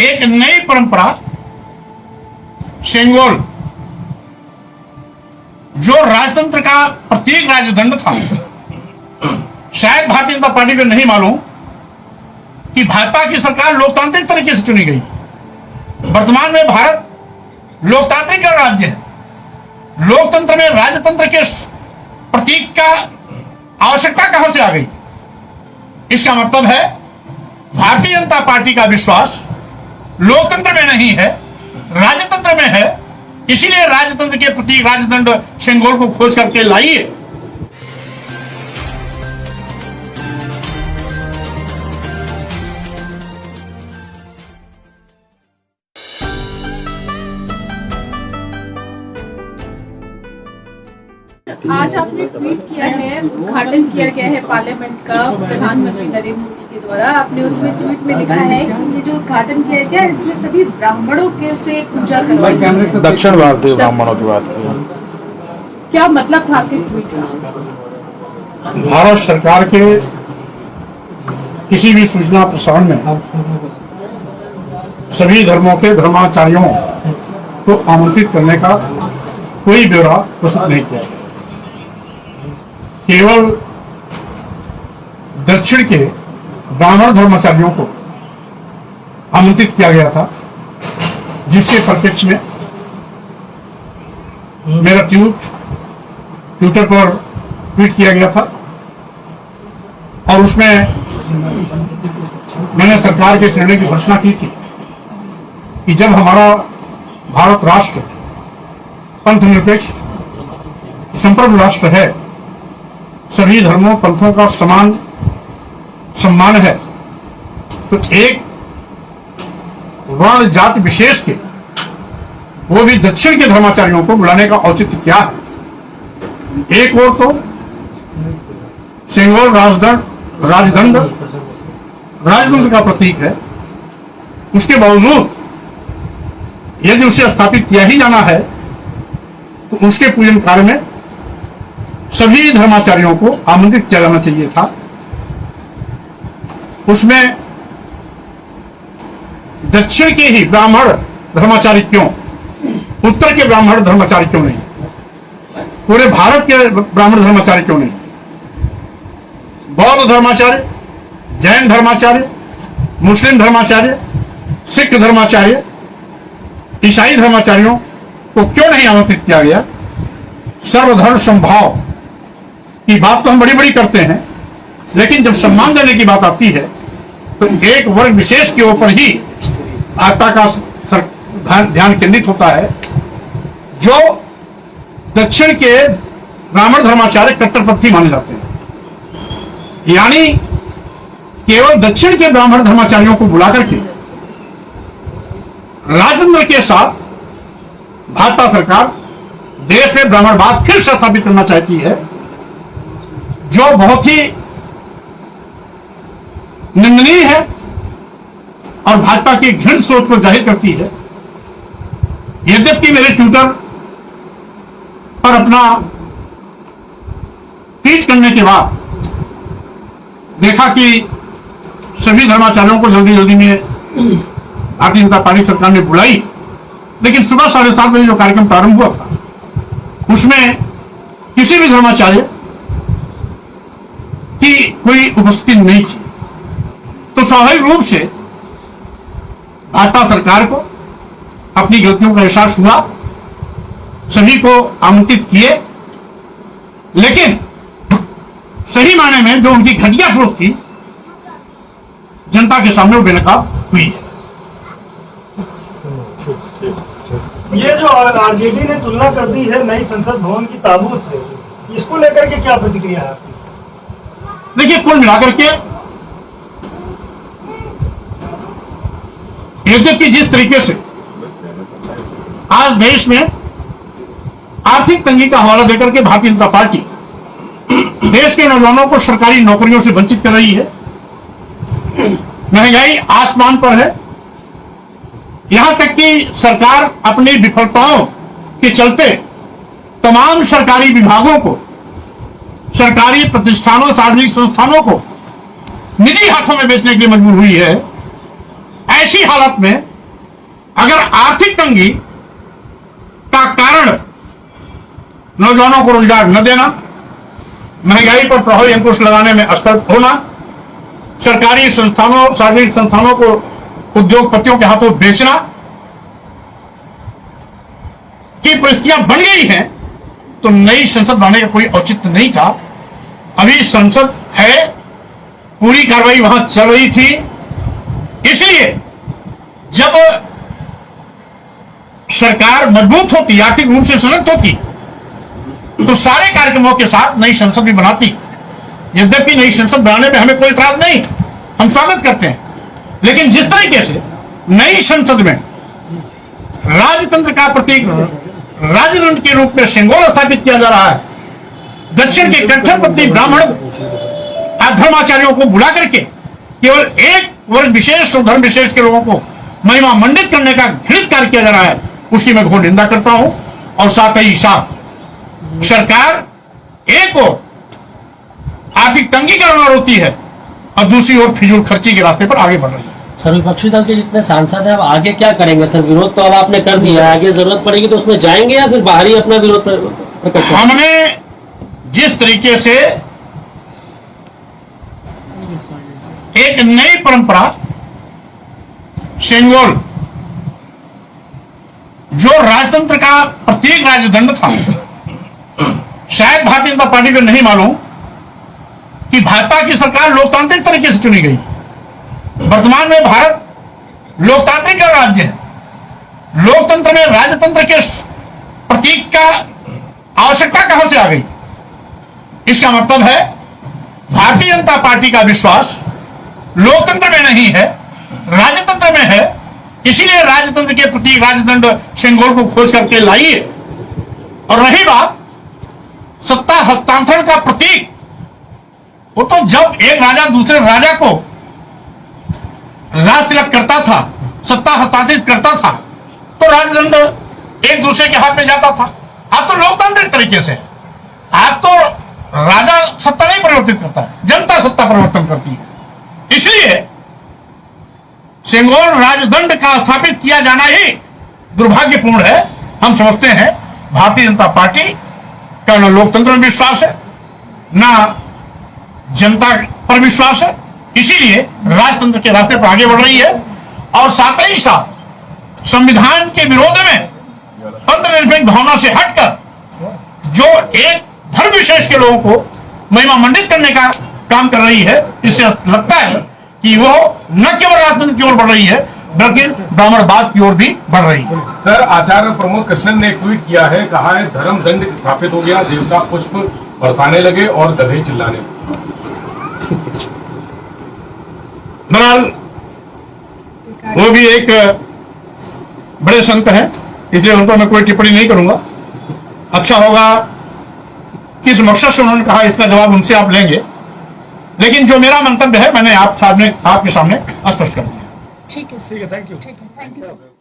एक नई परंपरा सेंगोल, जो राजतंत्र का प्रतीक राजदंड था, शायद भारतीय जनता पार्टी को नहीं मालूम कि भाजपा की सरकार लोकतांत्रिक तरीके से चुनी गई। वर्तमान में भारत लोकतांत्रिक राज्य है। लोकतंत्र में राजतंत्र के प्रतीक का आवश्यकता कहां से आ गई? इसका मतलब है भारतीय जनता पार्टी का विश्वास लोकतंत्र में नहीं है, राजतंत्र में है। इसीलिए राजतंत्र के प्रतीक राजदंड सेंगोल को खोज करके लाई है। आज आपने ट्वीट किया है, उद्घाटन किया गया है पार्लियामेंट का प्रधानमंत्री नरेंद्र मोदी के द्वारा। आपने उसमें ट्वीट में लिखा है कि ये जो उद्घाटन किया गया इसमें सभी ब्राह्मणों के से पूजा करवाई गई। दक्षिण भारतीय ब्राह्मणों की बात की। क्या मतलब था आपके ट्वीट का? भारत सरकार के किसी भी सूचना प्रसारण में सभी धर्मों के धर्माचार्यों को आमंत्रित करने का कोई ब्यौरा प्रस्तुत नहीं किया। केवल दक्षिण के ब्राह्मण धर्माचार्यों को आमंत्रित किया गया था, जिसके परिप्रेक्ष्य में मेरा ट्विटर पर ट्वीट किया गया था और उसमें मैंने सरकार के इस निर्णय की घोषणा की थी कि जब हमारा भारत राष्ट्र पंथ निरपेक्ष संप्रभु राष्ट्र है, सभी धर्मों पंथों का समान सम्मान है, तो एक वर्ण जाति विशेष के, वो भी दक्षिण के धर्माचार्यों को बुलाने का औचित्य क्या है? एक ओर तो सेंगोल राजदंड राजतंत्र का प्रतीक है, उसके बावजूद यदि उसे स्थापित किया ही जाना है तो उसके पूजन कार्य में सभी धर्माचार्यों को आमंत्रित किया जाना चाहिए था। उसमें दक्षिण के ही ब्राह्मण धर्माचार्य क्यों, उत्तर के ब्राह्मण धर्माचार्य क्यों नहीं, पूरे भारत के ब्राह्मण धर्माचार्य क्यों नहीं? बौद्ध धर्माचार्य, जैन धर्माचार्य, मुस्लिम धर्माचार्य, सिख धर्माचार्य, ईसाई धर्माचार्यों को क्यों नहीं आमंत्रित किया गया? सर्वधर्म समभाव की बात तो हम बड़ी बड़ी करते हैं, लेकिन जब सम्मान देने की बात आती है तो एक वर्ग विशेष के ऊपर ही भाजपा का ध्यान केंद्रित होता है, जो दक्षिण के ब्राह्मण धर्माचार्य कट्टरपंथी माने जाते हैं। यानी केवल दक्षिण के ब्राह्मण धर्माचार्यों को बुला करके राजतंत्र के साथ भाजपा सरकार देश में ब्राह्मणवाद फिर से स्थापित करना चाहती है, जो बहुत ही निंदनीय है और भाजपा की घृण सोच को जाहिर करती है। यद्यपि मेरे ट्विटर पर अपना ट्वीट करने के बाद देखा कि सभी धर्माचार्यों को जल्दी जल्दी में भारतीय जनता पार्टी सरकार ने बुलाई, लेकिन सुबह 7:30 बजे जो कार्यक्रम प्रारंभ हुआ था उसमें किसी भी धर्माचार्य की कोई उपस्थिति नहीं थी। तो स्वाभाविक रूप से भाजपा सरकार को अपनी गलतियों का एहसास हुआ, सभी को आमंत्रित किए, लेकिन सही मायने में जो उनकी घटिया सोच थी जनता के सामने वो बेनकाब हुई है। ये जो आरजेडी ने तुलना कर दी है नई संसद भवन की ताबूत से, इसको लेकर के क्या प्रतिक्रिया है आपकी? देखिए, कुल मिलाकर के यद्यपि जिस तरीके से आज देश में आर्थिक तंगी का हवाला देकर के भारतीय जनता पार्टी देश के नौजवानों को सरकारी नौकरियों से वंचित कर रही है, महंगाई आसमान पर है, यहां तक कि सरकार अपनी विफलताओं के चलते तमाम सरकारी विभागों को, सरकारी प्रतिष्ठानों, सार्वजनिक संस्थानों को निजी हाथों में बेचने के लिए मजबूर हुई है। ऐसी हालत में अगर आर्थिक तंगी का कारण नौजवानों को रोजगार न देना, महंगाई पर प्रभावी अंकुश लगाने में असफल होना, सरकारी संस्थानों, सार्वजनिक संस्थानों को उद्योगपतियों के हाथों बेचना की परिस्थितियां बन गई हैं, तो नई संसद बनाने का कोई औचित्य नहीं था। अभी संसद है, पूरी कार्रवाई वहां चल रही थी, इसलिए जब सरकार मजबूत होती, आर्थिक रूप से सशक्त होती, तो सारे कार्यक्रमों के साथ नई संसद भी बनाती। यद्यपि नई संसद बनाने में हमें कोई इतराज नहीं, हम स्वागत करते हैं, लेकिन जिस तरीके से नई संसद में राजतंत्र का प्रतीक राजदंड के रूप में सिंगोल स्थापित किया जा रहा है, दक्षिण के कट्टरपंथी ब्राह्मण धर्माचार्यों को बुला करके केवल एक वर्ग विशेष और धर्म विशेष के लोगों को महिमा मंडित करने का घृणित कार्य किया जा रहा है, उसकी मैं घोर निंदा करता हूं। और साथ ही साथ सरकार एक ओर आर्थिक तंगी का रण होती है और दूसरी ओर फिजूल खर्ची के रास्ते पर आगे बढ़ रही है। सर, विपक्षी दल के जितने सांसद हैं अब आगे क्या करेंगे सर? विरोध तो अब आपने कर दिया, आगे जरूरत पड़ेगी तो उसमें जाएंगे या फिर बाहर ही अपना विरोध प्रकट करेंगे? हमने जिस तरीके से एक नई परंपरा सेंगोल, जो राजतंत्र का प्रतीक राजदंड था, शायद भारतीय जनता पार्टी को नहीं मालूम कि भाजपा की सरकार लोकतांत्रिक तरीके से चुनी गई। वर्तमान में भारत लोकतांत्रिक राज्य है। लोकतंत्र में राजतंत्र के प्रतीक का आवश्यकता कहां से आ गई? इसका मतलब है भारतीय जनता पार्टी का विश्वास लोकतंत्र में नहीं है, राजतंत्र में है। इसीलिए राजतंत्र के प्रतीक राजदंड सिंगोल को खोज करके लाइए। और रही बात सत्ता हस्तांतरण का प्रतीक, वो तो जब एक राजा दूसरे राजा को राज तिलक करता था, सत्ता हस्तांतरित करता था, तो राजदंड एक दूसरे के हाथ में जाता था। अब तो लोकतांत्रिक तरीके से, अब तो राजा सत्ता नहीं परिवर्तित करता है, जनता सत्ता परिवर्तन करती है। इसलिए सिंगोल राजदंड का स्थापित किया जाना ही दुर्भाग्यपूर्ण है। हम समझते हैं भारतीय जनता पार्टी का न लोकतंत्र में विश्वास है, न जनता पर विश्वास है, इसीलिए राजतंत्र के रास्ते पर आगे बढ़ रही है। और साथ ही साथ संविधान के विरोध में अंतर्निरपेक्ष भावना से हटकर जो एक धर्म विशेष के लोगों को महिमा मंडित करने का काम कर रही है, इससे लगता है कि वो न केवल राजतंत्र की ओर बढ़ रही है, बल्कि ब्राह्मणवाद की ओर भी बढ़ रही है। सर, आचार्य प्रमोद कृष्णन ने ट्वीट किया है, कहा है धर्म दंड स्थापित हो गया, देवता पुष्प बरसाने लगे और गधे चिल्लाने लगे। बहरहाल वो भी एक बड़े संत हैं, इसलिए उन पर मैं कोई टिप्पणी नहीं करूंगा। अच्छा होगा किस मकसद से उन्होंने कहा, इसका जवाब उनसे आप लेंगे, लेकिन जो मेरा मंतव्य है मैंने आपके सामने स्पष्ट कर दिया। ठीक है, थैंक यू।